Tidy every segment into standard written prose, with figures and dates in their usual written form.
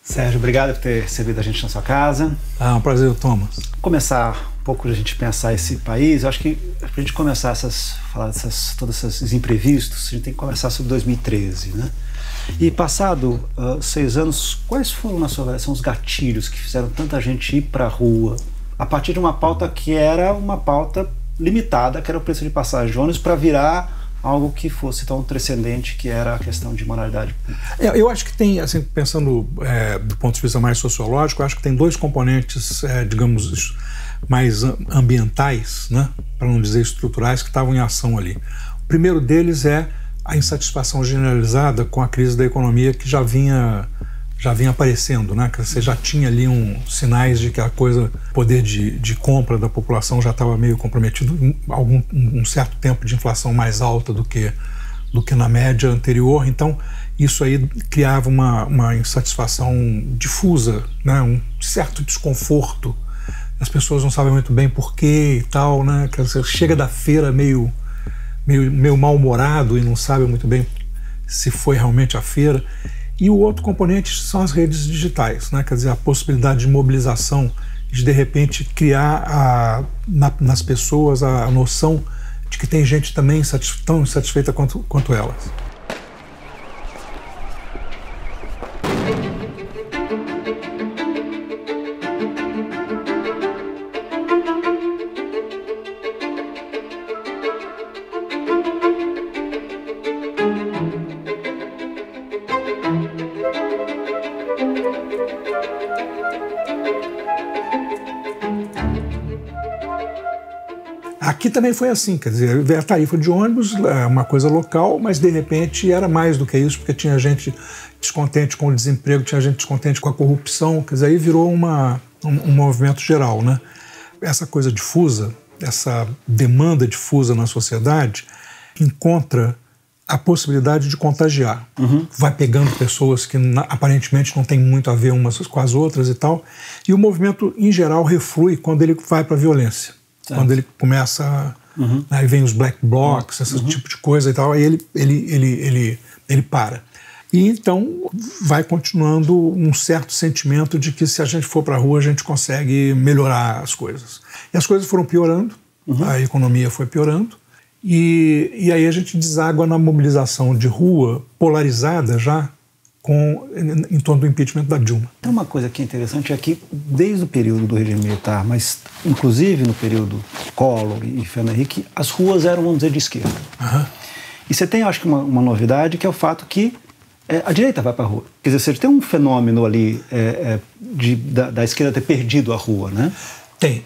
Sérgio, obrigado por ter recebido a gente na sua casa. Um prazer, Thomas. Começar um pouco a gente pensar esse país, eu acho que para a gente começar a falar todos esses imprevistos, a gente tem que começar sobre 2013, né? E passado 6 anos, quais foram, na sua avaliação, os gatilhos que fizeram tanta gente ir para a rua a partir de uma pauta que era uma pauta limitada, que era o preço de passagem de ônibus, para virar algo que fosse tão transcendente, que era a questão de moralidade pública? Eu acho que tem, assim, pensando do ponto de vista mais sociológico, eu acho que tem 2 componentes, digamos, mais ambientais, né, para não dizer estruturais, que estavam em ação ali. O primeiro deles é a insatisfação generalizada com a crise da economia que já vinha aparecendo, né? Que você já tinha ali sinais de que a coisa, poder de compra da população já estava meio comprometido, um certo tempo de inflação mais alta do que na média anterior. Então isso aí criava uma insatisfação difusa, né? Um certo desconforto. As pessoas não sabem muito bem por quê e tal, né? Que você chega da feira meio mal-humorado e não sabe muito bem se foi realmente a feira. E o outro componente são as redes digitais, né? Quer dizer, a possibilidade de mobilização, de repente criar nas pessoas a noção de que tem gente também tão insatisfeita quanto elas. Aqui também foi assim, quer dizer, a tarifa de ônibus é uma coisa local, mas de repente era mais do que isso, porque tinha gente descontente com o desemprego, tinha gente descontente com a corrupção, quer dizer, aí virou um movimento geral, né? Essa coisa difusa, essa demanda difusa na sociedade encontra a possibilidade de contagiar. Vai pegando pessoas que aparentemente não têm muito a ver umas com as outras e tal, e o movimento em geral reflui quando ele vai para a violência. Certo. Quando ele começa, aí vem os black blocs, esse tipo de coisa e tal, aí ele para. E então vai continuando um certo sentimento de que se a gente for para a rua a gente consegue melhorar as coisas. E as coisas foram piorando, a economia foi piorando, e aí a gente deságua na mobilização de rua polarizada já, em torno do impeachment da Dilma. Tem uma coisa que é interessante, é que desde o período do regime militar, mas inclusive no período Collor e Fernando Henrique, as ruas eram, vamos dizer, de esquerda. E você tem, acho que, uma novidade, que é o fato que a direita vai para a rua. Quer dizer, você tem um fenômeno ali da esquerda ter perdido a rua, né? Tem,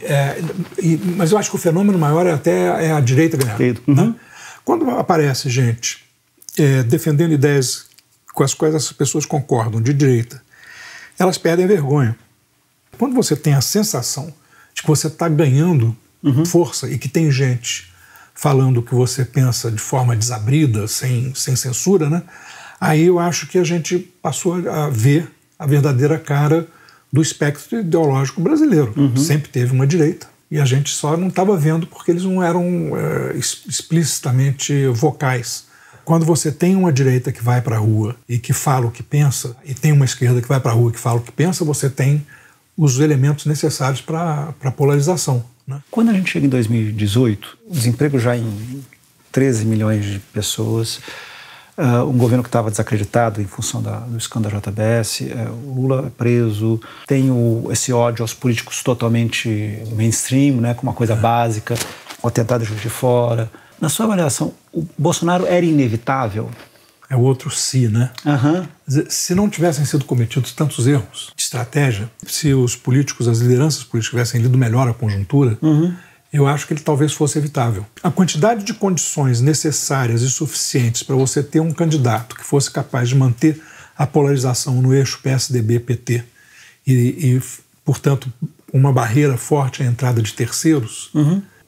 mas eu acho que o fenômeno maior é a direita ganhar. Né? Quando aparece gente defendendo ideias com as quais as pessoas concordam, de direita, elas perdem a vergonha. Quando você tem a sensação de que você está ganhando força e que tem gente falando o que você pensa de forma desabrida, sem censura, né? Aí eu acho que a gente passou a ver a verdadeira cara do espectro ideológico brasileiro. Sempre teve uma direita e a gente só não estava vendo porque eles não eram explicitamente vocais. Quando você tem uma direita que vai para a rua e que fala o que pensa, e tem uma esquerda que vai para a rua e que fala o que pensa, você tem os elementos necessários para a polarização, né? Quando a gente chega em 2018, o desemprego já em 13 milhões de pessoas, um governo que estava desacreditado em função do escândalo da JBS, o Lula é preso, tem esse ódio aos políticos totalmente mainstream, né, como uma coisa básica, o atentado de Juiz de Fora. Na sua avaliação, o Bolsonaro era inevitável? É o outro se, né? Se não tivessem sido cometidos tantos erros de estratégia, se os políticos, as lideranças políticas tivessem lido melhor a conjuntura, eu acho que ele talvez fosse evitável. A quantidade de condições necessárias e suficientes para você ter um candidato que fosse capaz de manter a polarização no eixo PSDB-PT e, portanto, uma barreira forte à entrada de terceiros,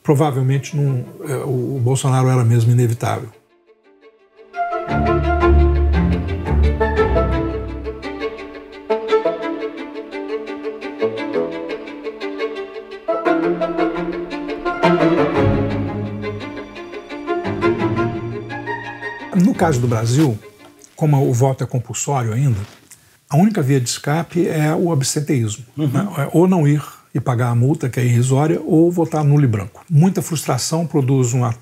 provavelmente o Bolsonaro era mesmo inevitável. No caso do Brasil, como o voto é compulsório ainda, a única via de escape é o abstenteísmo, né? Ou não ir e pagar a multa, que é irrisória, ou votar nulo e branco. Muita frustração produz uma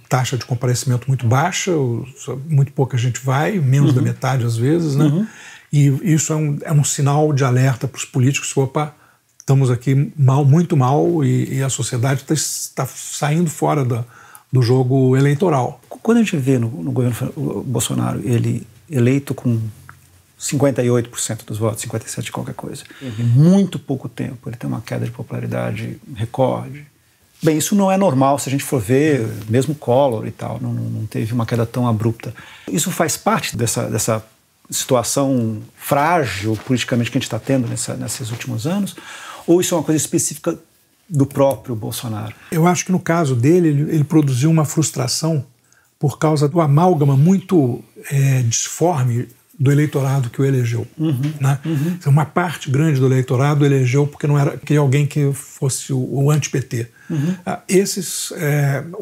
taxa de comparecimento muito baixa, muito pouca gente vai, menos da metade às vezes, né? E isso é um sinal de alerta para os políticos: opa, estamos aqui mal, muito mal, e a sociedade está saindo fora do jogo eleitoral. Quando a gente vê no governo Bolsonaro ele eleito com 58% dos votos, 57% de qualquer coisa, em muito pouco tempo ele tem uma queda de popularidade recorde. Bem, isso não é normal se a gente for ver, mesmo Collor e tal, não teve uma queda tão abrupta. Isso faz parte dessa situação frágil politicamente que a gente está tendo nesses últimos anos, ou isso é uma coisa específica do próprio Bolsonaro? Eu acho que no caso dele, ele produziu uma frustração por causa do amálgama muito disforme do eleitorado que o elegeu. Né? Uma parte grande do eleitorado elegeu porque não era alguém que fosse o anti-PT. Esses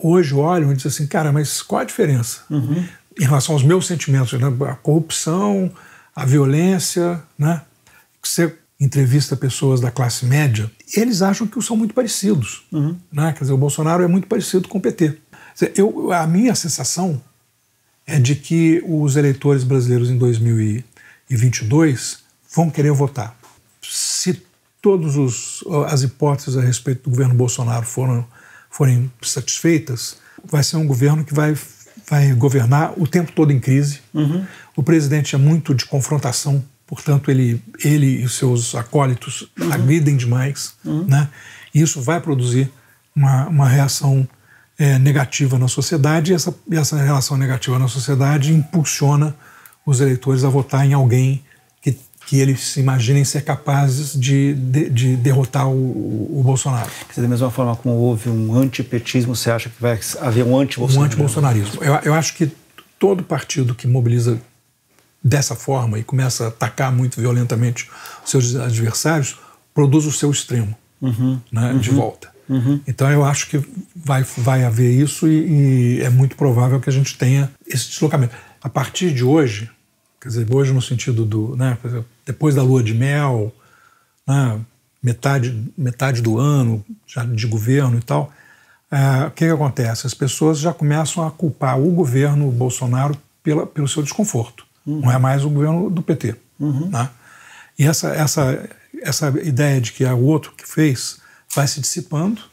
hoje olham e dizem assim: cara, mas qual a diferença em relação aos meus sentimentos? Né? A corrupção, a violência, né? Você entrevista pessoas da classe média, eles acham que são muito parecidos. Né? Quer dizer, o Bolsonaro é muito parecido com o PT. A minha sensação é de que os eleitores brasileiros em 2022 vão querer votar. Se todas as hipóteses a respeito do governo Bolsonaro forem satisfeitas, vai ser um governo que vai governar o tempo todo em crise. O presidente é muito de confrontação, portanto ele e os seus acólitos agridem demais. Né? E isso vai produzir uma reação negativa na sociedade, e essa relação negativa na sociedade impulsiona os eleitores a votar em alguém que eles se imaginem ser capazes de derrotar o Bolsonaro. Da mesma forma como houve um antipetismo, você acha que vai haver um anti-bolsonarismo? Um anti-bolsonarismo. Eu acho que todo partido que mobiliza dessa forma e começa a atacar muito violentamente os seus adversários produz o seu extremo, né, de volta. Então eu acho que vai haver isso, e é muito provável que a gente tenha esse deslocamento. A partir de hoje, quer dizer, hoje no sentido né, depois da lua de mel, né, metade do ano já de governo e tal, o que acontece? As pessoas já começam a culpar o governo Bolsonaro pelo seu desconforto. Não é mais o governo do PT. Né? E essa ideia de que é o outro que fez vai se dissipando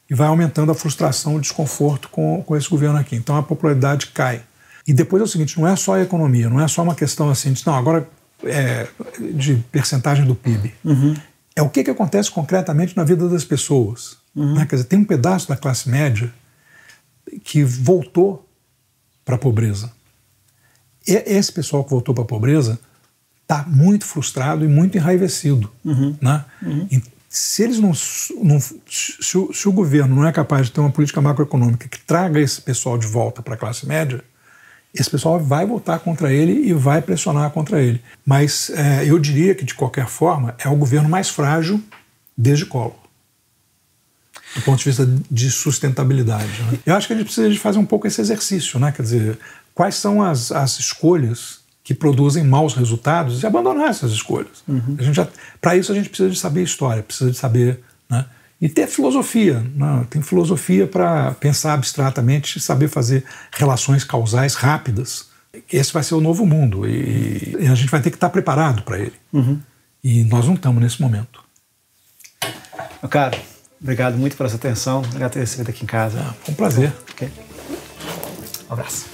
e vai aumentando a frustração, o desconforto com esse governo aqui. Então a popularidade cai. E depois é o seguinte: não é só a economia, não é só uma questão assim de, não, agora de percentagem do PIB. É o que acontece concretamente na vida das pessoas. Né? Quer dizer, tem um pedaço da classe média que voltou para a pobreza. E esse pessoal que voltou para a pobreza está muito frustrado e muito enraivecido. Né? Se eles se o governo não é capaz de ter uma política macroeconômica que traga esse pessoal de volta para a classe média, esse pessoal vai votar contra ele e vai pressionar contra ele. Mas eu diria que, de qualquer forma, é o governo mais frágil desde Collor, do ponto de vista de sustentabilidade. Né? Eu acho que a gente precisa de fazer um pouco esse exercício, né? Quer dizer, quais são as escolhas que produzem maus resultados e abandonar essas escolhas. Para isso a gente precisa de saber história, precisa de saber, né? E ter filosofia. Né? Tem filosofia para pensar abstratamente e saber fazer relações causais rápidas. Esse vai ser o novo mundo, e a gente vai ter que estar preparado para ele. E nós não estamos nesse momento. Meu caro, obrigado muito pela sua atenção, obrigado por ter recebido aqui em casa. Foi um prazer. Okay. Um abraço.